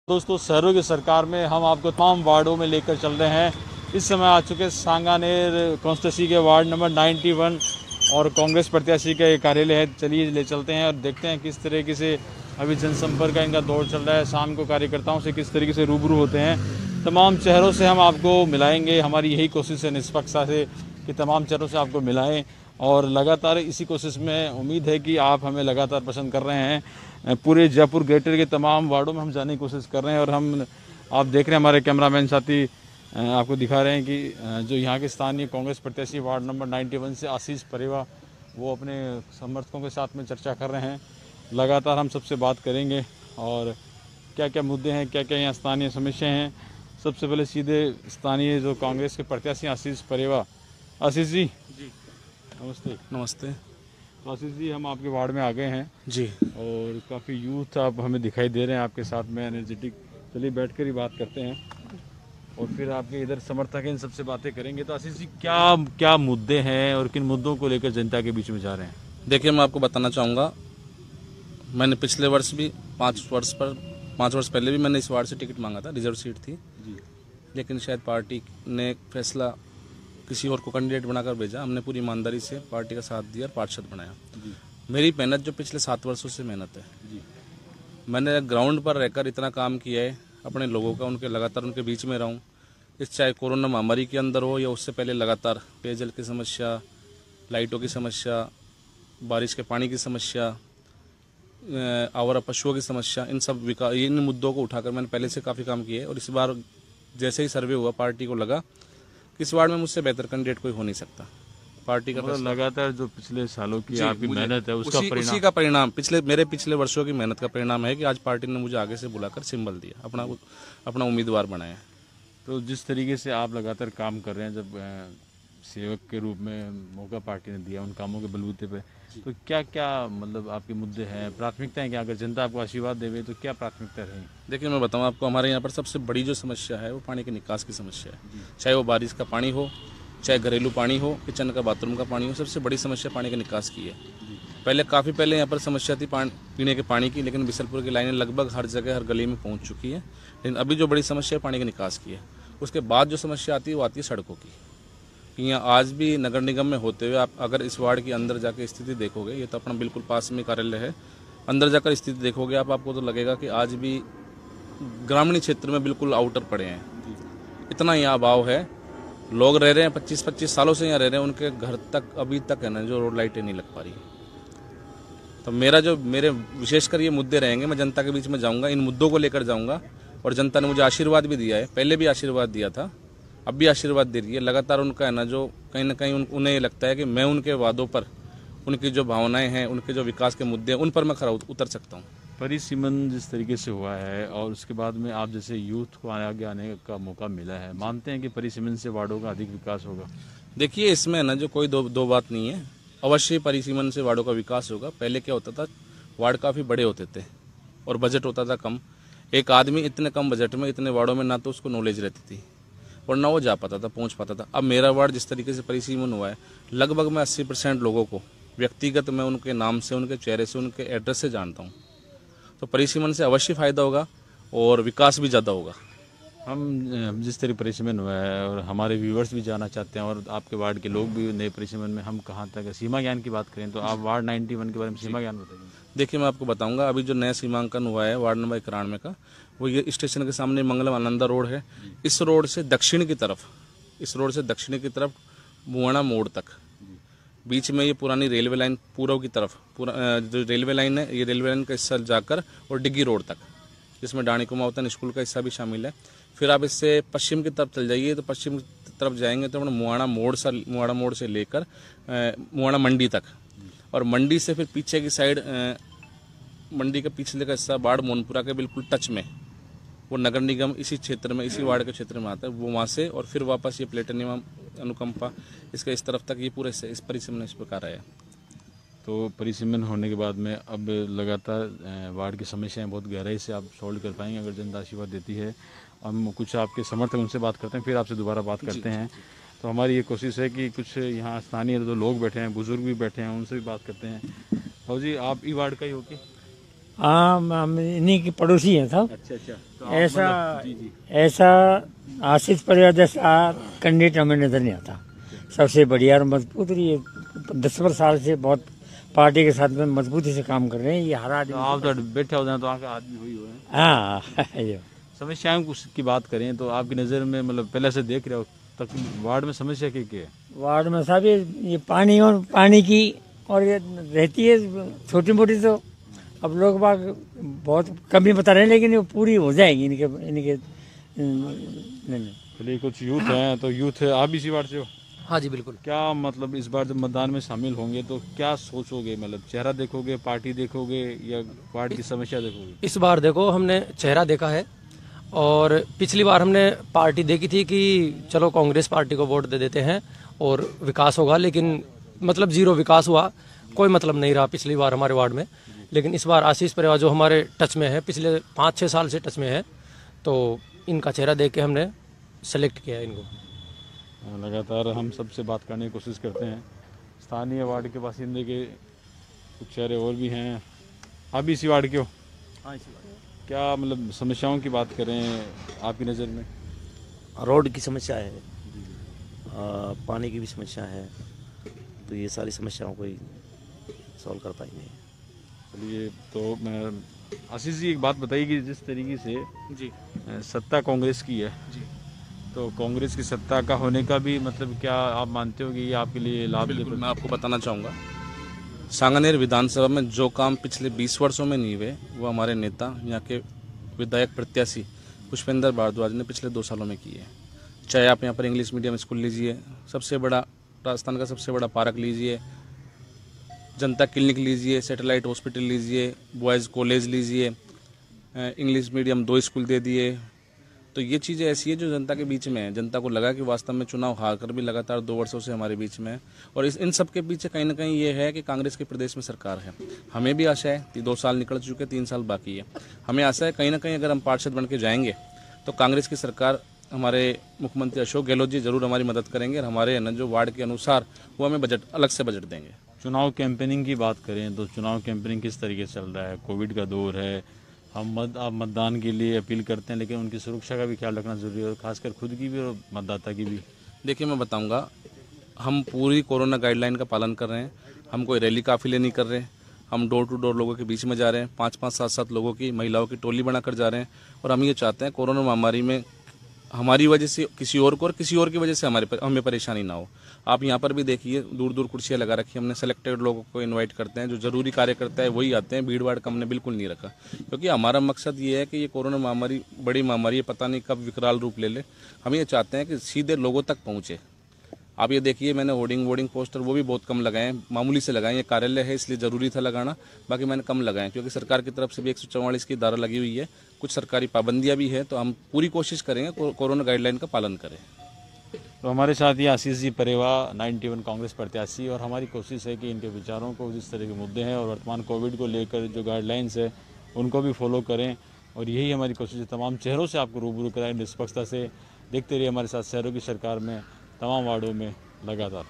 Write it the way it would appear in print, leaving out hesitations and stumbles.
दोस्तों, शहरों की सरकार में हम आपको तमाम वार्डों में लेकर चल रहे हैं। इस समय आ चुके सांगानेर कॉन्स्टिट्यूंसी के वार्ड नंबर 91 और कांग्रेस प्रत्याशी का ये कार्यालय है। चलिए ले चलते हैं और देखते हैं किस तरीके से अभी जनसंपर्क का इनका दौर चल रहा है। शाम को कार्यकर्ताओं से किस तरीके से रूबरू होते हैं, तमाम चेहरों से हम आपको मिलाएंगे। हमारी यही कोशिश है निष्पक्षता से कि तमाम चेहरों से आपको मिलाएं और लगातार इसी कोशिश में उम्मीद है कि आप हमें लगातार पसंद कर रहे हैं। पूरे जयपुर ग्रेटर के तमाम वार्डों में हम जाने की कोशिश कर रहे हैं और हम आप देख रहे हैं हमारे कैमरामैन साथी आपको दिखा रहे हैं कि जो यहाँ के स्थानीय कांग्रेस प्रत्याशी वार्ड नंबर 91 से आशीष परेवा, वो अपने समर्थकों के साथ में चर्चा कर रहे हैं। लगातार हम सबसे बात करेंगे और क्या क्या मुद्दे हैं, क्या क्या यहाँ स्थानीय समस्या हैं। सबसे पहले सीधे स्थानीय जो कांग्रेस के प्रत्याशी आशीष परेवा। आशीष जी नमस्ते। नमस्ते। तो आशीष जी, हम आपके वार्ड में आ गए हैं जी और काफ़ी यूथ आप हमें दिखाई दे रहे हैं आपके साथ में, एनर्जेटिक। चलिए बैठकर ही बात करते हैं और फिर आपके इधर समर्थक हैं, इन सबसे बातें करेंगे। तो आशीष जी, क्या क्या मुद्दे हैं और किन मुद्दों को लेकर जनता के बीच में जा रहे हैं? देखिए, मैं आपको बताना चाहूँगा, मैंने पिछले वर्ष भी 5 वर्ष पहले भी मैंने इस वार्ड से टिकट मांगा था, रिजर्व सीट थी जी। लेकिन शायद पार्टी ने फैसला किसी और को कैंडिडेट बनाकर भेजा। हमने पूरी ईमानदारी से पार्टी का साथ दिया और पार्षद बनाया। जी। मेरी मेहनत जो पिछले 7 वर्षों से मेहनत है, जी। मैंने ग्राउंड पर रहकर इतना काम किया है अपने लोगों का, उनके लगातार उनके बीच में रहूं। इस चाहे कोरोना महामारी के अंदर हो या उससे पहले लगातार पेयजल की समस्या, लाइटों की समस्या, बारिश के पानी की समस्या, आवारा पशुओं की समस्या, इन मुद्दों को उठाकर मैंने पहले से काफ़ी काम किया है। और इस बार जैसे ही सर्वे हुआ, पार्टी को लगा कि इस वार्ड में मुझसे बेहतर कैंडिडेट कोई हो नहीं सकता। पार्टी का लगातार जो पिछले सालों की आपकी मेहनत है उसी का परिणाम, मेरे पिछले वर्षों की मेहनत का परिणाम है कि आज पार्टी ने मुझे आगे से बुलाकर सिंबल दिया, अपना उम्मीदवार बनाया। तो जिस तरीके से आप लगातार काम कर रहे हैं, जब सेवक के रूप में मौका पार्टी ने दिया उन कामों के बलबूते पे, तो क्या क्या मतलब आपके मुद्दे हैं, प्राथमिकताएं क्या? अगर जनता आपको आशीर्वाद देवे तो क्या प्राथमिकता रहेगी? देखिए, मैं बताऊं आपको, हमारे यहाँ पर सबसे बड़ी जो समस्या है वो पानी के निकास की समस्या है। चाहे वो बारिश का पानी हो, चाहे घरेलू पानी हो, किचन का बाथरूम का पानी हो, सबसे बड़ी समस्या पानी के निकास की है। काफ़ी पहले यहाँ पर समस्या थी पीने के पानी की, लेकिन बिसलपुर की लाइनें लगभग हर जगह हर गली में पहुँच चुकी है। लेकिन अभी जो बड़ी समस्या है पानी के निकास की है। उसके बाद जो समस्या आती है वो आती है सड़कों की। यहाँ आज भी नगर निगम में होते हुए आप अगर इस वार्ड के अंदर जाकर स्थिति देखोगे, ये तो अपना बिल्कुल पास में कार्यालय है, अंदर जाकर स्थिति देखोगे आपको तो लगेगा कि आज भी ग्रामीण क्षेत्र में बिल्कुल आउटर पड़े हैं। इतना यहाँ अभाव है। लोग रह रहे हैं 25-25 सालों से यहाँ रह रहे हैं, उनके घर तक अभी तक है ना जो रोड लाइटें नहीं लग पा रही। तो मेरे विशेषकर ये मुद्दे रहेंगे। मैं जनता के बीच में जाऊँगा, इन मुद्दों को लेकर जाऊँगा। और जनता ने मुझे आशीर्वाद भी दिया है, पहले भी आशीर्वाद दिया था, अब भी आशीर्वाद दे रही है। लगातार उनका है ना जो कहीं ना कहीं उन्हें ये लगता है कि मैं उनके वादों पर, उनकी जो भावनाएं हैं, उनके जो विकास के मुद्दे हैं, उन पर मैं खरा उतर सकता हूँ। परिसीमन जिस तरीके से हुआ है और उसके बाद में आप जैसे यूथ को आगे आने का मौका मिला है, मानते हैं कि परिसीमन से वार्डों का अधिक विकास होगा? देखिए, इसमें ना जो कोई दो बात नहीं है। अवश्य परिसीमन से वार्डों का विकास होगा। पहले क्या होता था, वार्ड काफ़ी बड़े होते थे और बजट होता था कम। एक आदमी इतने कम बजट में इतने वार्डों में ना तो उसको नॉलेज रहती थी और ना वो जा पाता था, पहुंच पाता था। अब मेरा वार्ड जिस तरीके से परिसीमन हुआ है, लगभग मैं 80% लोगों को व्यक्तिगत मैं उनके नाम से, उनके चेहरे से, उनके एड्रेस से जानता हूं। तो परिसीमन से अवश्य फ़ायदा होगा और विकास भी ज़्यादा होगा। हम जिस तरह परिसीमन हुआ है और हमारे व्यूवर्स भी जानना चाहते हैं और आपके वार्ड के लोग भी नए परिसीमन में हम कहाँ तक सीमा ज्ञान की बात करें तो आप वार्ड 91 के बारे में सीमा ज्ञान बताइए। देखिए, मैं आपको बताऊंगा, अभी जो नया सीमांकन हुआ है वार्ड नंबर 91 का, वो ये स्टेशन के सामने मंगलम आनंदा रोड है। इस रोड से दक्षिण की तरफ मुआना मोड़ तक, बीच में ये पुरानी रेलवे लाइन पूर्व की तरफ, जो रेलवे लाइन है, ये रेलवे लाइन का हिस्सा जाकर और डिग्गी रोड तक, जिसमें डाणी कुमावतन स्कूल का हिस्सा भी शामिल है। फिर आप इससे पश्चिम की तरफ चल जाइए तो पश्चिम की तरफ जाएंगे तो मुआना मोड़ से लेकर मुआना मंडी तक, और मंडी से फिर पीछे की साइड, मंडी का पिछले का हिस्सा बाढ़ मोनपुरा के बिल्कुल टच में, वो नगर निगम इसी क्षेत्र में, इसी वार्ड के क्षेत्र में आता है। वो वहाँ से और फिर वापस ये प्लेटिनियम अनुकंपा इसके इस तरफ तक, ये पूरे इस परिसीमन इस प्रकार है। तो परिसीमन होने के बाद में अब लगातार वार्ड की समस्याएं बहुत गहराई से आप सॉल्व कर पाएंगे अगर जनता आशीर्वाद देती है। हम कुछ आपके समर्थक उनसे बात करते हैं, फिर आपसे दोबारा बात करते हैं। तो हमारी ये कोशिश है कि कुछ यहाँ स्थानीय जो लोग बैठे हैं, बुजुर्ग भी बैठे हैं, उनसे भी बात करते हैं। भाऊ जी, आप ई वार्ड का ही हो कि? हाँ, हम इन्हीं की पड़ोसी हैं सब। अच्छा अच्छा, तो आप ऐसा जी जी, ऐसा आशीष परिवार जैसा कैंडिडेट हमें नजर नहीं आता। सबसे बढ़िया और मजबूत, और ये 10 साल से बहुत पार्टी के साथ में मजबूती से काम कर रहे हैं। ये हर तो आदमी आप तो बैठे हो जाए तो आपके आदमी हुई हुए हैं। हाँ ये समस्याओं की बात करें तो आपकी नज़र में मतलब पहले से देख रहे हो तक वार्ड में समस्या क्या है? वार्ड में साहब ये पानी और पानी की और ये रहती है छोटी मोटी, तो अब लोग बाग बहुत कम ही बता रहे हैं, लेकिन वो पूरी हो जाएगी इनके इनके नहीं। चलिए, कुछ यूथ हैं, तो यूथ आप इसी वार्ड से हो? हाँ जी बिल्कुल। क्या मतलब इस बार जब मतदान में शामिल होंगे तो क्या सोचोगे? मतलब चेहरा देखोगे, पार्टी देखोगे, या वार्ड की समस्या देखोगे? इस बार देखो हमने चेहरा देखा है, और पिछली बार हमने पार्टी देखी थी कि चलो कांग्रेस पार्टी को वोट दे देते हैं और विकास होगा, लेकिन मतलब जीरो विकास हुआ, कोई मतलब नहीं रहा पिछली बार हमारे वार्ड में। लेकिन इस बार आशीष परिवार जो हमारे टच में है, पिछले 5-6 साल से टच में है, तो इनका चेहरा देख के हमने सेलेक्ट किया इनको। लगातार हम सबसे बात करने की कोशिश करते हैं। स्थानीय वार्ड के बासिंदे के कुछ चेहरे और भी हैं। आप भी इसी वार्ड के हो? हाँ, इसी बात। क्या मतलब समस्याओं की बात करें आपकी नज़र में? रोड की समस्या है, पानी की भी समस्या है, तो ये सारी समस्याओं को ही सॉल्व कर पाएंगे। चलिए, तो मैं आशीष जी एक बात बताइए कि जिस तरीके से जी सत्ता कांग्रेस की है जी, तो कांग्रेस की सत्ता का होने का भी मतलब क्या आप मानते हो कि ये आपके लिए लाभ? बिल्कुल मैं आपको बताना चाहूँगा, सांगानेर विधानसभा में जो काम पिछले 20 वर्षों में नहीं हुए, वो हमारे नेता, यहाँ के विधायक प्रत्याशी पुष्पेंद्र भारद्वाज ने पिछले 2 सालों में किए। चाहे आप यहाँ पर इंग्लिश मीडियम स्कूल लीजिए, सबसे बड़ा राजस्थान का सबसे बड़ा पार्क लीजिए, जनता क्लिनिक लीजिए, सैटेलाइट हॉस्पिटल लीजिए, बॉयज़ कॉलेज लीजिए, इंग्लिश मीडियम 2 स्कूल दे दिए। तो ये चीज़ें ऐसी है जो जनता के बीच में है। जनता को लगा कि वास्तव में चुनाव हार कर भी लगातार 2 वर्षों से हमारे बीच में है, और इन सब के पीछे कहीं ना कहीं ये है कि कांग्रेस के प्रदेश में सरकार है। हमें भी आशा है कि 2 साल निकल चुके, 3 साल बाकी है। हमें आशा है कहीं ना कहीं अगर हम पार्षद बन के जाएंगे तो कांग्रेस की सरकार, हमारे मुख्यमंत्री अशोक गहलोत जी जरूर हमारी मदद करेंगे, और हमारे जो वार्ड के अनुसार वो हमें बजट अलग से बजट देंगे। चुनाव कैंपेनिंग की बात करें तो चुनाव कैंपेनिंग किस तरीके से चल रहा है? कोविड का दौर है, आप मतदान के लिए अपील करते हैं, लेकिन उनकी सुरक्षा का भी ख्याल रखना जरूरी है, खासकर खुद की भी और मतदाता की भी। देखिए मैं बताऊंगा, हम पूरी कोरोना गाइडलाइन का पालन कर रहे हैं। हम कोई रैली काफिले नहीं कर रहे, हम डोर टू डोर लोगों के बीच में जा रहे हैं। 5-5, 7-7 लोगों की, महिलाओं की टोली बनाकर जा रहे हैं, और हम ये चाहते हैं कोरोना महामारी में हमारी वजह से किसी और को और किसी और की वजह से हमें परेशानी ना हो। आप यहाँ पर भी देखिए, दूर दूर कुर्सियाँ लगा रखी, हमने सेलेक्टेड लोगों को इनवाइट करते हैं, जो जरूरी कार्य करता है वही आते हैं, भीड़ भाड़ का हमने बिल्कुल नहीं रखा, क्योंकि हमारा मकसद ये है कि ये कोरोना महामारी बड़ी महामारी है, पता नहीं कब विकराल रूप ले ले। हम ये चाहते हैं कि सीधे लोगों तक पहुँचे। आप ये देखिए, मैंने होर्डिंग पोस्टर वो भी बहुत कम लगाए हैं, मामूली से लगाए। ये कार्यालय है इसलिए ज़रूरी था लगाना, बाकी मैंने कम लगाए, क्योंकि सरकार की तरफ से भी 144 की धारा लगी हुई है, कुछ सरकारी पाबंदियां भी है, तो हम पूरी कोशिश करेंगे कोरोना गाइडलाइन का पालन करें। तो हमारे साथ ये आशीष जी परेवा 91 कांग्रेस प्रत्याशी, और हमारी कोशिश है कि इनके विचारों को, जिस तरह के मुद्दे हैं और वर्तमान कोविड को लेकर जो गाइडलाइंस है उनको भी फॉलो करें, और यही हमारी कोशिश है तमाम चेहरों से आपको रूबरू कराएं निष्पक्षता से। देखते रहिए हमारे साथ शहरों की सरकार में तमाम वार्डों में लगातार।